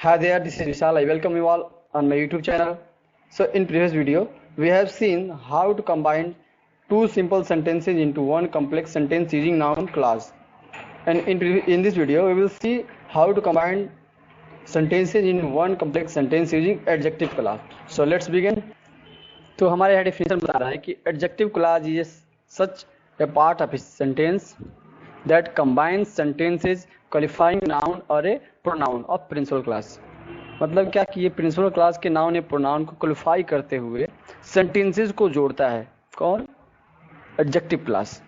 Hi there, this is Vishal. I welcome you all on my YouTube channel. So in previous video, we have seen how to combine two simple sentences into one complex sentence using noun clause. And in this video, we will see how to combine sentences in one complex sentence using adjective clause. So let's begin. तो हमारे यहाँ definition बता रहा है कि adjective clause is such a part of a sentence that combines sentences qualifying noun और a pronoun of principal class. मतलब क्या कि ये प्रिंसिपल क्लास के नाउन या प्रोनाउन को क्वालिफाई करते हुए सेंटेंसेस को जोड़ता है. कौन? Adjective class.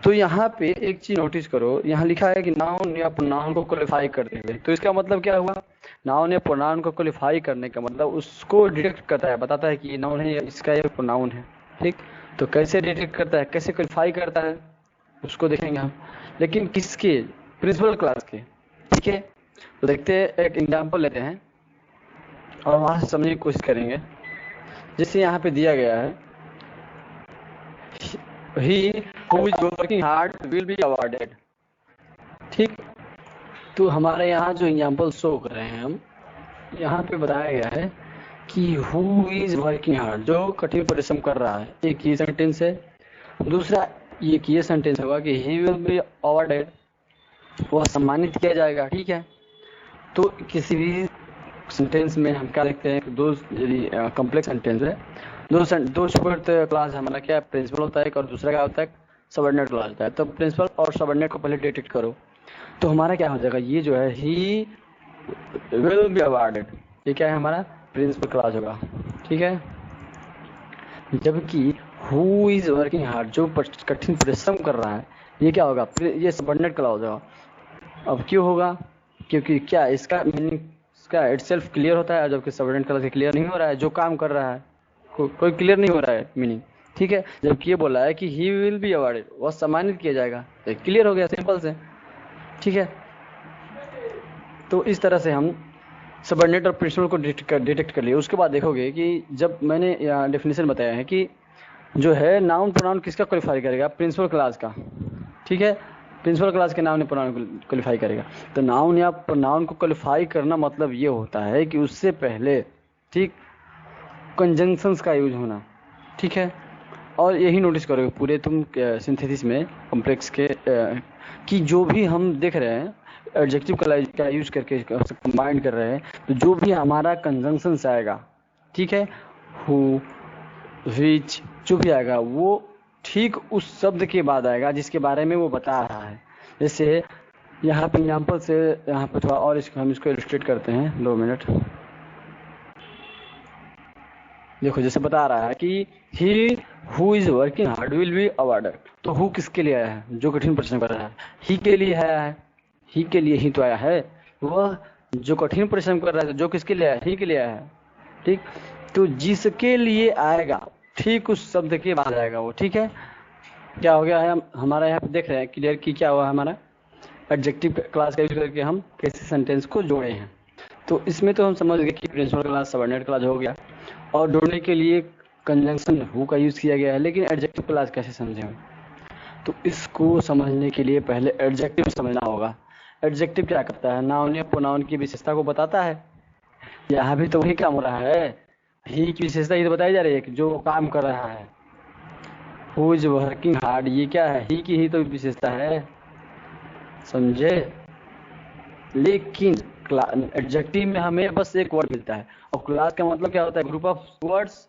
तो यहाँ पे एक चीज नोटिस करो, यहाँ लिखा है कि नाउन या प्रोनाउन को क्वालिफाई करते हुए. तो इसका मतलब क्या हुआ? नाउन या प्रोनाउन को क्वालिफाई करने का मतलब उसको डिटेक्ट करता है, बताता है कि ये नाउन है या इसका ये प्रोनाउन है. ठीक. तो कैसे डिटेक्ट करता है, कैसे क्वालिफाई करता है, उसको देखेंगे हम. लेकिन किसके? प्रिंसिपल क्लास के. ठीक है. तो देखते हैं, एक एग्जाम्पल लेते हैं और वहां से समझने की कोशिश करेंगे. जैसे यहाँ पे दिया गया है, he who is working hard will be awarded. ठीक. तो हमारे यहाँ जो एग्जाम्पल शो कर रहे हैं हम, यहाँ पे बताया गया है कि who is working hard, जो कठिन परिश्रम कर रहा है. एक ये सेंटेंस है. दूसरा ये सेंटेंस होगा कि he will be awarded, वह सम्मानित किया जाएगा. ठीक है. तो किसी भी सेंटेंस में हम क्या देखते हैं, दो कॉम्प्लेक्स सेंटेंस है, दो सुपरट क्लास हमारा क्या प्रिंसिपल होता है और दूसरा क्या होता है सबऑर्डिनेट क्लास होता है. तो प्रिंसिपल और सबऑर्डिनेट को पहले डिटेक्ट करो. तो हमारा क्या हो जाएगा, ये जो है ही विल बी अवार्डेड, ये क्या है हमारा प्रिंसिपल क्लास होगा. ठीक है. जबकि हु इज वर्किंग हार्ड, जो कठिन परिश्रम कर रहा है, ये क्या होगा, ये सबऑर्डिनेट क्लास होगा. अब क्यों होगा? क्योंकि क्या इसका मीनिंग इसका इटसेल्फ क्लियर होता है, जबकि सबऑर्डिनेट क्लास क्लियर नहीं हो रहा है. जो काम कर रहा है कोई क्लियर नहीं हो रहा है मीनिंग. ठीक है. जबकि ये बोला है कि ही विल बी अवार्डेड, वह सम्मानित किया जाएगा, तो क्लियर हो गया सिंपल से. ठीक है. तो इस तरह से हम सबऑर्डिनेट और प्रिंसिपल को डिटेक्ट कर लिए. उसके बाद देखोगे कि जब मैंने डेफिनेशन बताया है कि जो है नाउन प्रोनाउन किसका क्वालिफाई करेगा, प्रिंसिपल क्लास का. ठीक है. प्रिंसिपल क्लास के नाउन या प्रोनाउन को क्वालिफाई करेगा. तो नाउन या प्रोनाउन को क्वालिफाई करना मतलब ये होता है कि उससे पहले ठीक कंजंक्शंस का यूज होना. ठीक है. और यही नोटिस करोगे पूरे तुम सिंथेसिस में कॉम्प्लेक्स के कि जो भी हम देख रहे हैं एडजेक्टिव का यूज करके कंबाइन कर रहे हैं, तो जो भी हमारा कंजंक्शंस आएगा, ठीक है, हु विच जो भी आएगा वो ठीक उस शब्द के बाद आएगा जिसके बारे में वो बता रहा है. जैसे यहाँ पे एग्जाम्पल से यहाँ पे थोड़ा और हम इसको इलस्ट्रेट करते हैं. 2 मिनट. देखो जैसे बता रहा है कि he who is working hard will be awarded. तो हु किसके लिए आया है? जो कठिन परिश्रम कर रहा है. ही के लिए आया है, ही के लिए ही तो आया है. वह जो कठिन परिश्रम कर रहा है, जो किसके लिए आया? ही के लिए आया है. ठीक. तो जिसके लिए आएगा ठीक उस शब्द के बाद आएगा वो. ठीक है. क्या हो गया है हमारा, यहाँ पे देख रहे हैं क्लियर कि क्या हुआ हमारा एडजेक्टिव क्लास का यूज करके हम कैसे सेंटेंस को जोड़े हैं. तो इसमें तो हम समझ गए कि प्रिंसिपल क्लास सबऑर्डिनेट क्लास हो गया और जोड़ने के लिए कंजंक्शन हु का यूज किया गया है. लेकिन एडजेक्टिव क्लास कैसे समझें? तो इसको समझने के लिए पहले एडजेक्टिव समझना होगा. एडजेक्टिव क्या करता है? नाउन या प्रोनाउन की विशेषता को बताता है. यहाँ भी तो वही काम हो रहा है. ही की विशेषता ये तो बताई जा रही है कि जो काम कर रहा है. हु इज वर्किंग हार्ड, ये क्या है? ही की ही तो विशेषता है. समझे? लेकिन एडजेक्टिव में हमें बस एक वर्ड मिलता है और क्लास का मतलब क्या होता है? Group of words.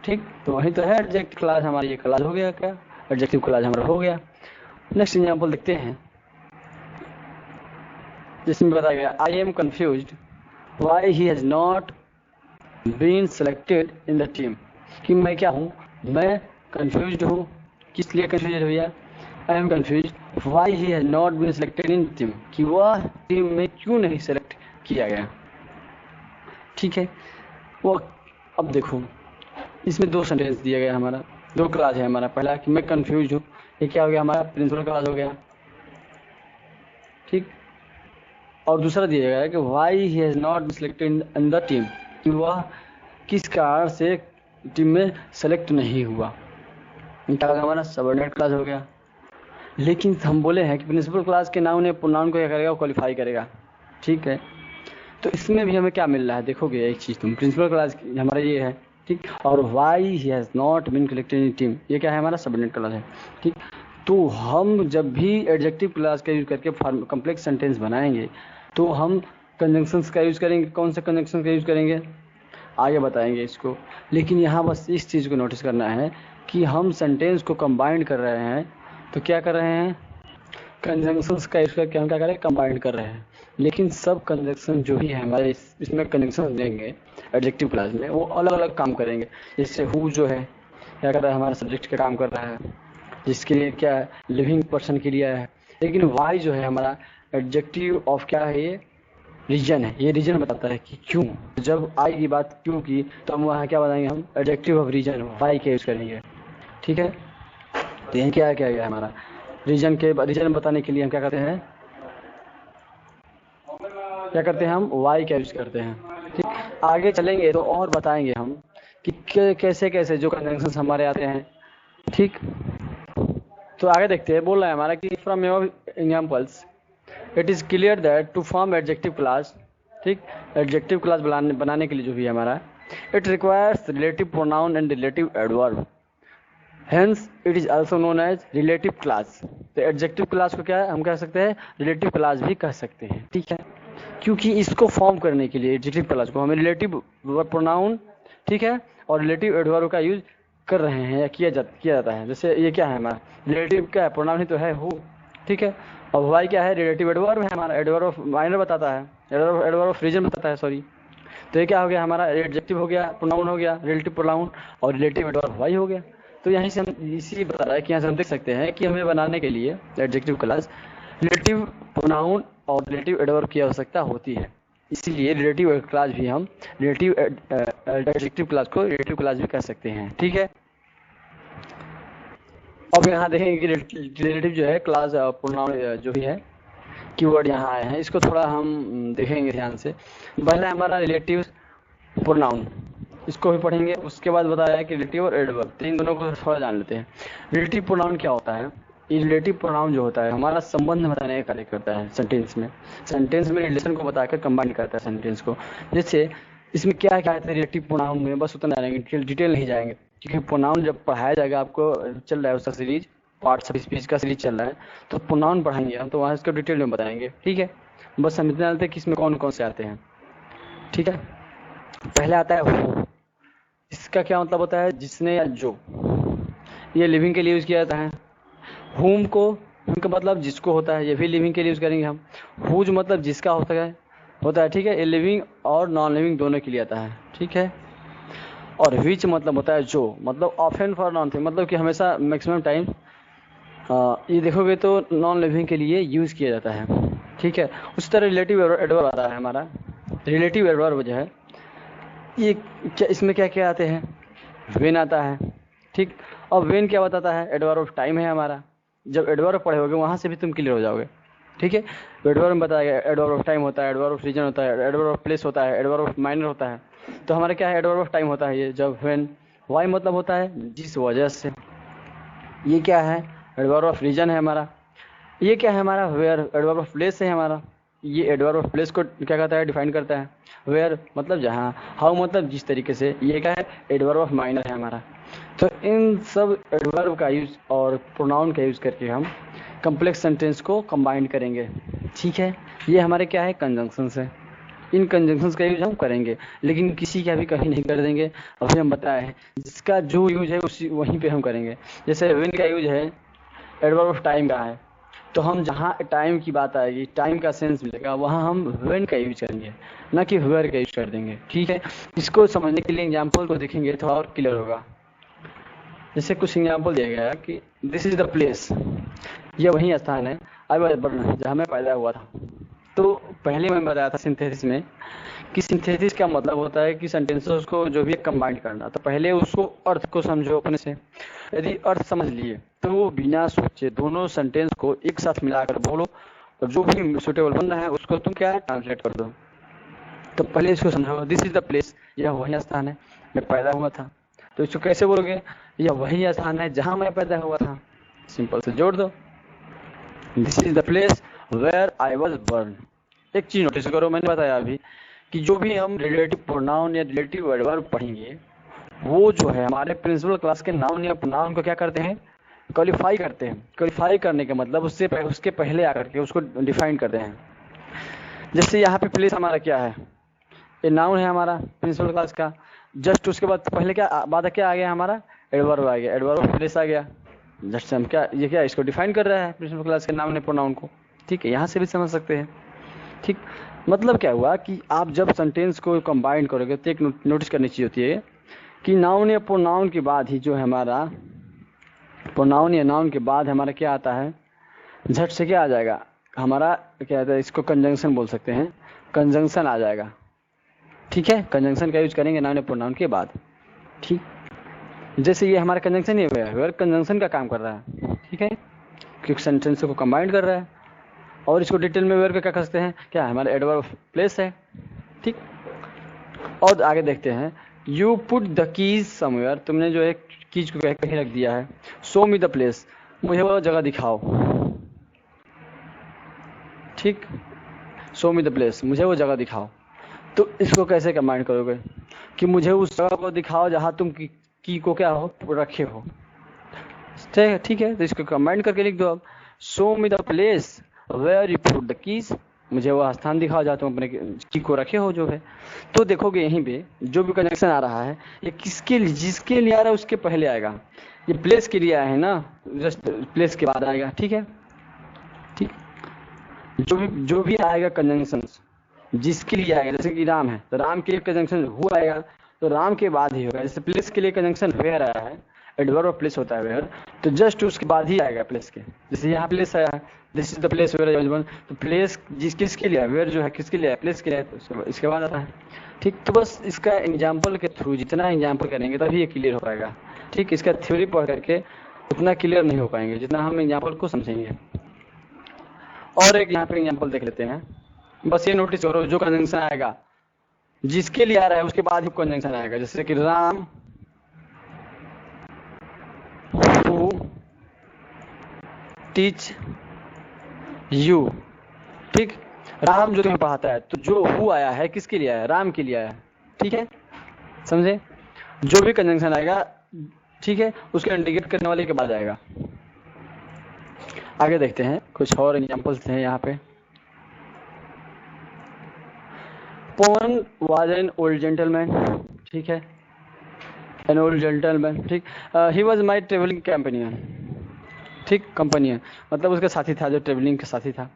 ठीक. तो वही तो है एडजेक्टिव क्लास हमारी. ये क्लास हो गया, क्या एडजेक्टिव क्लास हमारा हो गया. नेक्स्ट एग्जांपल देखते हैं जिसमें बताया गया I am confused why he has not been selected in the team. कि मैं क्या हूँ? मैं कंफ्यूज्ड हूँ. किस लिए कंफ्यूज है भैया? I am confused why he has not been selected in team, कि वह टीम में क्यों नहीं सेलेक्ट किया गया. ठीक है. वो अब देखो इसमें दो सेंटेंस दिया गया हमारा, दो क्लास है हमारा. पहला कि मैं कंफ्यूज हूँ, ये क्या हो गया हमारा प्रिंसिपल क्लास हो गया. ठीक. और दूसरा दिया गया है कि why he has not been selected in the team, कि वह किस कारण से टीम में सेलेक्ट नहीं हुआ. क्या होगा हमारा सबऑर्डिनेट क्लास हो गया. लेकिन हम बोले हैं कि प्रिंसिपल क्लास के नाउन या प्रोनाउन को क्या करेगा? क्वालिफाई करेगा. ठीक है. तो इसमें भी हमें क्या मिल रहा है, देखोगे एक चीज तुम, प्रिंसिपल क्लास हमारा ये है, ठीक, और why he has not been collected in team, ये क्या है हमारा सबऑर्डिनेट क्लास है, ठीक। तो हम जब भी एडजेक्टिव क्लास का यूज करके कॉम्प्लेक्स सेंटेंस बनाएंगे तो हम कंजंक्शंस का यूज करेंगे। कौन से कंजंक्शन का यूज करेंगे आगे बताएंगे इसको, लेकिन यहाँ बस इस चीज़ को नोटिस करना है कि हम सेंटेंस को कंबाइन कर रहे हैं। तो क्या कर रहे हैं, कंजंक्शंस का यूज करके हम क्या कर रहे हैं, कंबाइन कर रहे हैं। लेकिन सब कंजंक्शन जो भी है हमारे इसमें कंजंक्शन देंगे एडजेक्टिव क्लास में, वो अलग अलग काम करेंगे। जैसे हु जो है क्या कर रहा है, हमारा सब्जेक्ट का काम कर रहा है, जिसके लिए क्या है, लिविंग पर्सन के लिए है। लेकिन वाई जो है हमारा एडजेक्टिव ऑफ क्या है, ये रीजन है, ये रीजन बताता है कि क्यों। जब आई की बात क्यों की तो हम वहाँ क्या बताएंगे, हम एडजेक्टिव ऑफ रीजन वाई का यूज करेंगे, ठीक है। तो यही क्या क्या गया हमारा रीजन बताने के लिए हम क्या करते हैं, हम वाई का यूज करते हैं, ठीक। आगे चलेंगे तो और बताएंगे हम कि कैसे कैसे जो कंजंक्शंस हमारे आते हैं, ठीक। तो आगे देखते हैं, बोल रहा है हमारा कि from your examples it is clear that to form adjective clause, ठीक, एडजेक्टिव क्लास बनाने के लिए जो भी है हमारा, it requires relative pronoun and relative adverb, hence it is also known as relative clause. तो एडजेक्टिव क्लास को क्या है, हम कह सकते हैं रिलेटिव क्लास भी कह सकते हैं, ठीक है। क्योंकि इसको फॉर्म करने के लिए एडजेक्टिव क्लास को हमें रिलेटिव प्रोनाउन, ठीक है, और रिलेटिव एडवर्ब का यूज कर रहे हैं या किया जाता है। जैसे ये क्या है हमारा रिलेटिव, क्या है, प्रोनाउन ही तो है हु, ठीक है, और वाई क्या है, रिलेटिव एडवर्ब है हमारा, एडवर्ब ऑफ माइनर बताता है, एडवर्ब ऑफ रीजन बताता है, सॉरी। तो ये क्या हो गया हमारा, एडजेक्टिव हो गया, प्रोनाउन हो गया, रिलेटिव प्रोनाउन, और रिलेटिव एडवर्ब वाई हो गया। तो यहीं से हम इसी बता रहा है कि यहाँ से हम देख सकते हैं कि हमें बनाने के लिए एडजेक्टिव क्लास रिलेटिव प्रोनाउन और रिलेटिव एडवर्ब की आवश्यकता होती है। इसीलिए रिलेटिव क्लास भी हम रिलेटिव एडजेक्टिव क्लास को रिलेटिव क्लास भी कह सकते हैं, ठीक है। अब यहाँ देखेंगे कि रिलेटिव जो है क्लास प्रोनाउन जो भी है कीवर्ड यहाँ आए हैं, इसको थोड़ा हम देखेंगे ध्यान से। पहला हमारा रिलेटिव प्रोनाउन, इसको भी पढ़ेंगे। उसके बाद बताया है कि रिलेटिव और एडवर्ब, तो इन दोनों को थोड़ा जान लेते हैं। रिलेटिव प्रोनाउन क्या होता है, ये रिलेटिव प्रोनाउन जो होता है हमारा संबंध बताने का कार्य करता है सेंटेंस में रिलेशन को बताकर कंबाइन करता है सेंटेंस को। जैसे इसमें क्या क्या है रिलेटिव प्रोनाउन में, बस उतना जानेंगे, डिटेल नहीं जाएंगे, क्योंकि प्रोनाउन जब पढ़ाया जाएगा, आपको चल रहा है उसका सीरीज, पार्ट्स ऑफ स्पीच का सीरीज चल रहा है, तो प्रोनाउन पढ़ाएंगे हम, तो वहाँ इसको डिटेल में बताएंगे, ठीक है। बस हम इतना जानते हैं कि इसमें कौन कौन से आते हैं, ठीक है। पहले आता है हु, इसका क्या मतलब होता है, जिसने या जो, ये लिविंग के लिए यूज किया जाता है। हुम का मतलब जिसको होता है, ये भी लिविंग के लिए यूज करेंगे हम। हुज मतलब जिसका होता है, ठीक है, ये लिविंग और नॉन लिविंग दोनों के लिए आता है, ठीक है। और विच मतलब होता है जो, मतलब ऑफन फॉर नॉन थिंग, मतलब कि हमेशा मैक्सिमम टाइम ये देखोगे तो नॉन लिविंग के लिए यूज किया जाता है, ठीक है। उस तरह रिलेटिव एडवर्ब आता है हमारा। रिलेटिव एडवर्ब जो है ये क्या, इसमें क्या क्या आते हैं, वेन आता है, ठीक। और वेन क्या बताता है, एडवर्ब ऑफ टाइम है हमारा। जब एडवर्ब पढ़े होगे वहाँ से भी तुम क्लियर हो जाओगे, ठीक है। एडवर्ब में बताया गया, एडवर्ब ऑफ टाइम होता है, एडवर्ब ऑफ रीजन होता है, एडवर्ब ऑफ प्लेस होता है, एडवर्ब ऑफ माइनर होता है। तो हमारा क्या है, एडवर्ब ऑफ टाइम होता है ये जब वेन। वाई मतलब होता है जिस वजह से। ये क्या है, एडवर्ब ऑफ रीजन है हमारा। ये क्या है हमारा, वेयर, एडवर्ब ऑफ प्लेस है हमारा। ये एडवर्ब ऑफ प्लेस को क्या कहता है, डिफाइन करता है। वेयर मतलब जहाँ, हाउ मतलब जिस तरीके से। ये क्या है, एडवर्ब ऑफ माइनर है हमारा। तो इन सब एडवर्ब का यूज और प्रोनाउन का यूज करके हम कम्प्लेक्स सेंटेंस को कंबाइन करेंगे, ठीक है। ये हमारे क्या है, कंजंक्शंस है। इन कंजंक्शंस का यूज हम करेंगे, लेकिन किसी का भी कहीं नहीं कर देंगे। अभी हम बताए जिसका जो यूज है उसी वहीं पे हम करेंगे। जैसे व्हेन का यूज है, एडवर्ब ऑफ टाइम का है, तो हम जहाँ टाइम की बात आएगी, टाइम का सेंस मिलेगा, वहाँ हम व्हेन का यूज करेंगे, ना कि वेयर का यूज कर देंगे, ठीक है। इसको समझने के लिए एग्जाम्पल को देखेंगे थोड़ा और क्लियर होगा। जैसे कुछ एग्जाम्पल दिया गया है कि दिस इज द प्लेस, यह वही स्थान है आई वाज बॉर्न, जहाँ मैं पैदा हुआ था। तो पहले मैं बताया था सिंथेसिस में कि सिंथेसिस का मतलब होता है कि सेंटेंसेस को जो भी कंबाइन करना। तो पहले उसको अर्थ को समझो अपने से। यदि अर्थ समझ लिए तो वो बिना सोचे दोनों सेंटेंस को एक साथ मिलाकर बोलो, और जो भी सुटेबल बन रहा है उसको तुम क्या ट्रांसलेट कर दो। तो पहले इसको समझो, दिस इज द प्लेस, यह वही स्थान है मैं पैदा हुआ था। तो इसको कैसे बोलोगे, यह वही स्थान है जहाँ मैं पैदा हुआ था। सिंपल से जोड़ दो, this is the place where I was born. एक चीज नोटिस करो, मैंने बताया अभी कि जो भी हम रिलेटिव प्रोनाउन या रिलेटिव एडवर्ब पढ़ेंगे वो जो है हमारे प्रिंसिपल क्लास के नाउन या प्रोनाउन को क्या करते हैं, क्वालिफाई करते हैं। क्वालिफाई करने का मतलब उसके पहले आकर के उसको डिफाइन करते हैं। जैसे यहाँ पे प्लेस हमारा क्या है, ये नाउन है हमारा प्रिंसिपल क्लास का, जस्ट उसके बाद पहले क्या आ गया हमारा, एडवर्ब आ गया, एडवर्ब प्लेस आ गया। जस्ट हम क्या ये क्या इसको डिफाइन कर रहा है प्रिंसिपल क्लास के नाउन या प्रोनाउन को। ठीक है, यहाँ से भी समझ सकते हैं। ठीक, मतलब क्या हुआ कि आप जब सेंटेंस को कंबाइन करोगे तो एक नोटिस करनी चीज होती है कि नाउन या प्रोनाउन के बाद ही जो है हमारा प्रोनाउन या नाउन के बाद हमारा क्या आता है, झट से क्या आ जाएगा हमारा, क्या कहते हैं इसको, कंजंक्शन बोल सकते हैं, कंजंक्शन आ जाएगा। ठीक है, कंजंक्शन का यूज करेंगे नाउन या प्रोनाउन के बाद। ठीक, जैसे ये हमारा कंजंक्शन ही है, कंजंक्शन का काम कर रहा है। ठीक है, क्योंकि सेंटेंस को कंबाइन कर रहा है। और इसको डिटेल में वेयर क्या कर सकते हैं, क्या हमारा एडवर्ब प्लेस है। ठीक, और आगे देखते हैं, you put the keys somewhere, तुमने जो है कीज को कहीं रख दिया है। शो मी द प्लेस, मुझे वो जगह दिखाओ। ठीक, शो मी द प्लेस, मुझे वो जगह दिखाओ। तो इसको कैसे कंबाइन करोगे कि मुझे उस जगह को दिखाओ जहां तुम की को क्या हो रखे हो। ठीक है, तो इसको कंबाइन करके लिख दो अब, show me the place where you put the keys, मुझे वो स्थान दिखाओ जहाँ तुम अपने की को रखे हो जो है। तो देखोगे यहीं पे जो भी कनेक्शन आ रहा है ये किसके लिए, जिसके लिए आ रहा है उसके पहले आएगा। ये प्लेस के लिए आया है ना, जस्ट प्लेस के बाद आएगा। ठीक है, ठीक, जो भी आएगा कंजंक्शन जिसके लिए आएगा, जैसे कि राम है तो राम के लिए कंजंक्शन हु आएगा तो राम के बाद ही होगा। जैसे प्लेस के लिए कंजंक्शन वेयर आया है, एडवर्ब ऑफ प्लेस होता है वेयर, तो जस्ट उसके बाद ही आएगा प्लेस के। जैसे यहाँ प्लेस आया है, this is the place where I was, तो प्लेस किसके लिए है, वेयर जो है किसके लिए है, प्लेस के लिए है, तो इसके बाद आता है। ठीक, तो बस इसका एग्जाम्पल के थ्रू जितना एग्जाम्पल करेंगे तभी ये क्लियर हो पाएगा। ठीक, इसका थ्योरी पढ़ करके उतना क्लियर नहीं हो पाएंगे जितना हम एग्जाम्पल को समझेंगे। और एक यहाँ पे एग्जाम्पल देख लेते हैं, बस ये नोटिस करो जो कंजंक्शन आएगा जिसके लिए आ रहा है उसके बाद ही कंजंक्शन आएगा। जैसे कि राम हु टीच यू। ठीक, राम जो तुम्हें पढ़ाता है, तो जो हु आया है किसके लिए आया है, राम के लिए आया है। ठीक है, समझे, जो भी कंजंक्शन आएगा ठीक है उसके इंडिकेट करने वाले के बाद आएगा। आगे देखते हैं कुछ और एग्जांपल्स हैं यहाँ पे। पवन वाज एन ओल्ड जेंटलमैन। ठीक है, एन ओल्ड जेंटलमैन। ठीक, he was my travelling companion. ठीक, कंपेनियन मतलब उसका साथी था, जो ट्रेवलिंग का साथी था।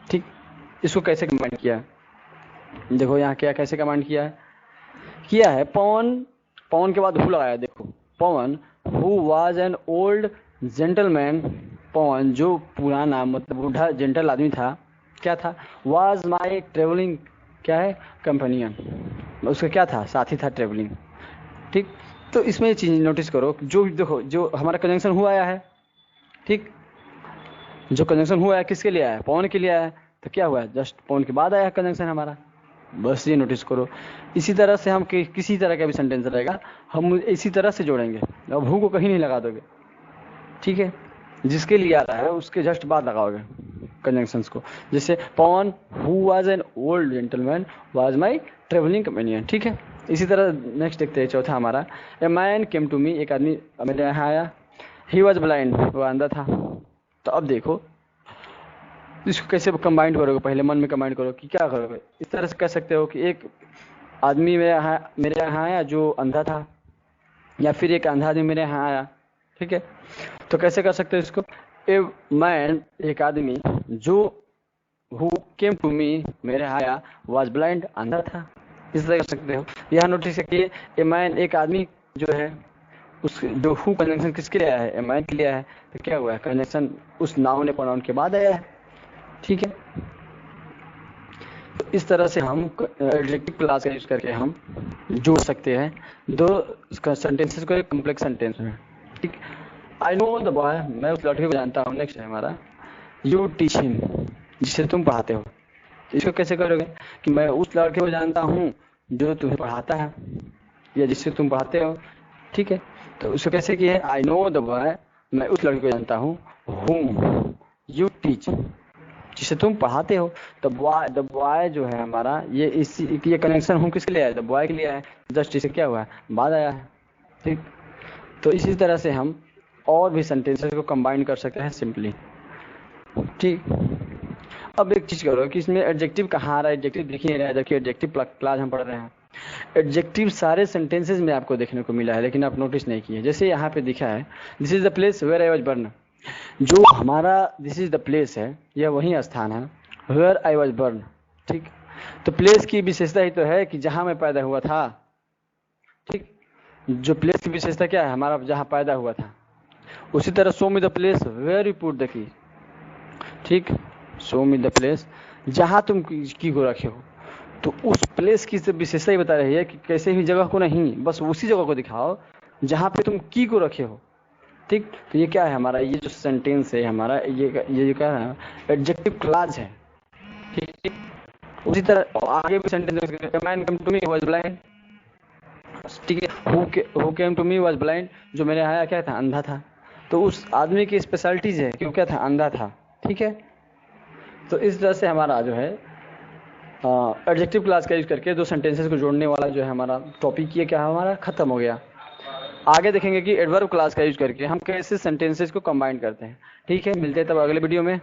ठीक, इसको कैसे कमांड किया, देखो यहाँ क्या कैसे कमांड किया है पवन के बाद हु लगाया। देखो, Pawan who was an old gentleman, Pawan जो पुराना मतलब बूढ़ा जेंटल आदमी था, क्या था, वाज माय ट्रेवलिंग क्या है, कंपेनियन, उसका क्या था, साथी था ट्रेवलिंग। ठीक, तो इसमें चीज नोटिस करो, जो देखो जो हमारा कंजंक्शन हुआ आया है। ठीक, जो कंजंक्शन हुआ है किसके लिए आया है, पवन के लिए आया है, तो क्या हुआ है, जस्ट पवन के बाद आया है कंजंक्शन हमारा। बस ये नोटिस करो। इसी तरह से हम किसी तरह का भी सेंटेंस रहेगा हम इसी तरह से जोड़ेंगे। अब हु को कहीं नहीं लगा दोगे। ठीक है, जिसके लिए आ रहा है उसके जस्ट बाद लगाओगे कंजंक्शंस को। जैसे Pawan who was an old gentleman was my travelling companion. ठीक है, इसी तरह नेक्स्ट देखते हैं चौथा हमारा, ए मैन केम टू मी, एक आदमी मेरे यहाँ आया। ही वाज ब्लाइंड, वो अंधा था। तो अब देखो इसको कैसे कंबाइन करोगे, पहले मन में कंबाइन करो कि क्या करोगे। इस तरह से कह सकते हो कि एक आदमी मेरे यहाँ आया जो अंधा था, या फिर एक अंधा आदमी मेरे यहाँ आया। ठीक है, तो कैसे कर सकते हो इसको, ए मैन एक आदमी जो हु केम टू मी मेरे यहाँ आया वाज ब्लाइंड अंधा था। इस तरह कर सकते हो। यह नोटिस किए ए मैन एक आदमी जो है उस जो हु कंजंक्शन किसके लिए आया है, ए मैन के लिए आया है, तो क्या हुआ है कंजंक्शन उस नाउन या प्रोनाउन के बाद आया है। ठीक है, तो इस तरह से हम एडजेक्टिव क्लास का यूज करके हम जोड़ सकते हैं दो सेंटेंसेस को एक कॉम्प्लेक्स सेंटेंस में। ठीक, आई नो द बॉय, मैं उस लड़के को जानता हूँ। नेक्स्ट है हमारा, यू टीच हिम, जिसे तुम पढ़ाते हो। इसको कैसे करोगे कि मैं उस लड़के को जानता हूँ जो तुम्हें पढ़ाता है या जिससे तुम पढ़ाते हो। ठीक है, तो उसको कैसे किया है, आई नो द बॉय, मैं उस लड़के को जानता हूँ, whom you teach। जिसे तुम पढ़ाते हो। द बॉय जो है हमारा, ये कनेक्शन हूँ किसके लिए आया, द बॉय के लिए आया, जस्ट इसे क्या हुआ है, बाद आया है। ठीक, तो इसी तरह से हम और भी सेंटेंसेस को कंबाइन कर सकते हैं सिंपली। ठीक, अब एक चीज करो कि इसमें एडजेक्टिव कहाँ आ रहा है, एडजेक्टिव दिख ही नहीं रहा है, जबकि एडजेक्टिव क्लास हम पढ़ रहे हैं। एडजेक्टिव सारे सेंटेंसेस में आपको देखने को मिला है, लेकिन आप नोटिस नहीं किए। जैसे यहाँ पे दिखा है this is the place where I was born, जो हमारा दिस इज द प्लेस है, यह वही स्थान है वेयर आई वाज बर्न। ठीक, तो प्लेस की विशेषता ही तो है कि जहां मैं पैदा हुआ था। ठीक, जो प्लेस की विशेषता क्या है, हमारा जहां पैदा हुआ था। उसी तरह show me the place where you put the key. ठीक, शो मी द प्लेस, जहां तुम की को रखे हो, तो उस प्लेस की विशेषता ही बता रही है कि कैसे भी जगह को नहीं, बस उसी जगह को दिखाओ जहां पे तुम की को रखे हो। ठीक, तो ये क्या है हमारा, ये जो सेंटेंस है हमारा, ये क्या है, एडजेक्टिव क्लॉज है। ठीक, उसी तरह आगे भी sentence, man come to me was blind. ठीक है, who came to me was blind, जो मेरे आया क्या था, अंधा था। तो उस आदमी की स्पेशलिटीज है क्यों, क्या था, अंधा था। ठीक है, तो इस तरह से हमारा जो है एडजेक्टिव क्लास का यूज करके दो सेंटेंसेस को जोड़ने वाला जो है हमारा टॉपिक, ये क्या है हमारा खत्म हो गया। आगे देखेंगे कि एडवर्ब क्लास का यूज करके हम कैसे सेंटेंसेस को कंबाइन करते हैं। ठीक है, मिलते हैं तब अगले वीडियो में।